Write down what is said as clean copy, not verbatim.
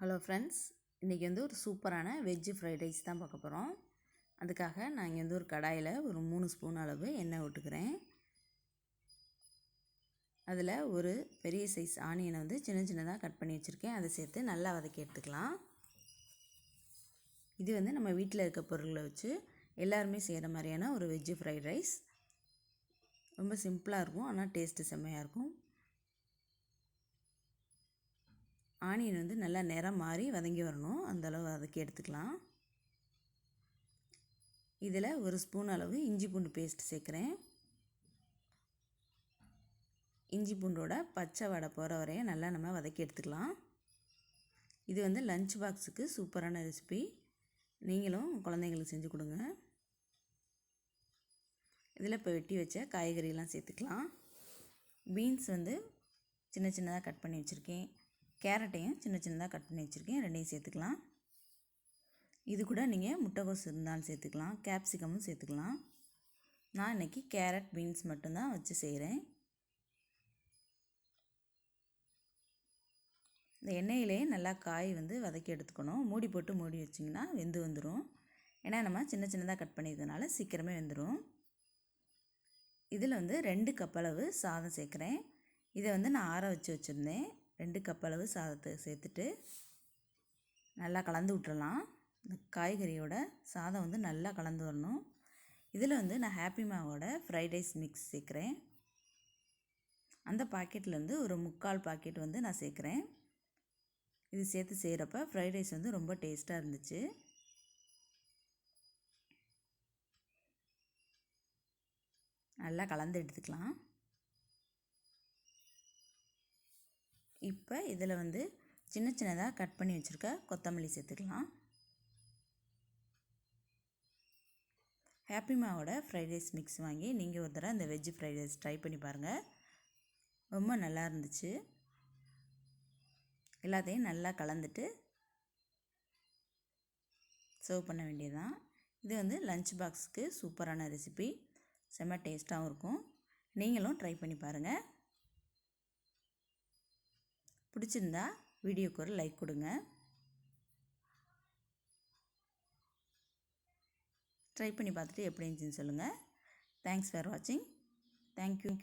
Hello friends, இன்றைக்கி ஒரு சூப்பரான வெஜ்ஜு ஃப்ரைட் ரைஸ் தான் பார்க்க போகிறோம். அதுக்காக நான் இங்கே ஒரு கடாயில் ஒரு 3 ஸ்பூன் அளவு எண்ணெய் விட்டுக்கிறேன். அதில் ஒரு பெரிய சைஸ் ஆனியனை சின்ன சின்னதாக கட் பண்ணி வச்சுருக்கேன். அதை சேர்த்து நல்லா வதக்கி எடுத்துக்கலாம். இது நம்ம வீட்டில் இருக்க பொருட்களை வச்சு எல்லாருமே செய்கிற மாதிரியான ஒரு வெஜ்ஜு ஃப்ரைட் ரைஸ். ரொம்ப சிம்பிளாக இருக்கும், ஆனால் டேஸ்ட்டு செம்மையாக இருக்கும். ஆனியன் நல்லா நிறம் மாறி வதங்கி வரணும், அந்தளவு வதக்கி எடுத்துக்கலாம். இதில் ஒரு ஸ்பூன் அளவு இஞ்சி பூண்டு பேஸ்ட் சேர்க்குறேன். இஞ்சி பூண்டோட பச்சை வடை போகிற வரையும் நல்லா நம்ம வதக்கி எடுத்துக்கலாம். இது லஞ்ச் பாக்ஸுக்கு சூப்பரான ரெசிபி. நீங்களும் குழந்தைங்களுக்கு செஞ்சு கொடுங்க. இதில் இப்போ வெட்டி வச்ச காய்கறியெல்லாம் சேர்த்துக்கலாம். பீன்ஸ் சின்ன சின்னதாக கட் பண்ணி வச்சுருக்கேன். கேரட்டையும் சின்ன சின்னதாக கட் பண்ணி வச்சுருக்கேன், ரெண்டையும் சேர்த்துக்கலாம். இது கூட நீங்கள் முட்டைகோஸ் இருந்தாலும் சேர்த்துக்கலாம், கேப்சிகமும் சேர்த்துக்கலாம். நான் இன்றைக்கி கேரட் பீன்ஸ் மட்டும்தான் வச்சு செய்கிறேன். இந்த எண்ணெயிலே நல்லா காய் வதக்கி எடுத்துக்கணும். மூடி போட்டு மூடி வச்சிங்கன்னா வெந்து வந்துடும். ஏன்னா நம்ம சின்ன சின்னதாக கட் பண்ணியிருக்கனால சீக்கிரமே வெந்துடும். இதில் 2 கப் அளவு சாதம் சேர்க்குறேன். இதை நான் ஆற வச்சு வச்சுருந்தேன். 2 கப் அளவு சாதத்தை சேர்த்துட்டு நல்லா கலந்து விட்டுறலாம். இந்த காய்கறியோட சாதம் நல்லா கலந்து வரணும். இதில் நான் ஹாப்பிமாவோட ஃப்ரைட் ரைஸ் மிக்ஸ் சேர்க்குறேன். அந்த பாக்கெட்லேருந்து ஒரு 3/4 பாக்கெட் நான் சேர்க்குறேன். இது சேர்த்து செய்கிறப்ப ஃப்ரைட் ரைஸ் ரொம்ப டேஸ்ட்டாக இருந்துச்சு. நல்லா கலந்து எடுத்துக்கலாம். இப்போ இதில் சின்ன சின்னதாக கட் பண்ணி வச்சுருக்க கொத்தமல்லி சேர்த்துக்கலாம். ஹாப்பிமாவோட ஃப்ரைட் ரைஸ் மிக்ஸ் வாங்கி நீங்கள் ஒரு தடவை இந்த வெஜ்ஜு ஃப்ரைட் ரைஸ் ட்ரை பண்ணி பாருங்கள். ரொம்ப நல்லா இருந்துச்சு. எல்லாத்தையும் நல்லா கலந்துட்டு சர்வ் பண்ண வேண்டியதுதான். இது லஞ்ச் பாக்ஸுக்கு சூப்பரான ரெசிபி. செம்ம டேஸ்ட்டாகவும் இருக்கும். நீங்களும் ட்ரை பண்ணி பாருங்கள். பிடிச்சிருந்தா வீடியோக்கு ஒரு லைக் கொடுங்க. ட்ரை பண்ணி பார்த்துட்டு எப்படி இருந்துச்சுன்னு சொல்லுங்கள். தேங்க்ஸ் ஃபார் வாட்சிங். தேங்க்யூ.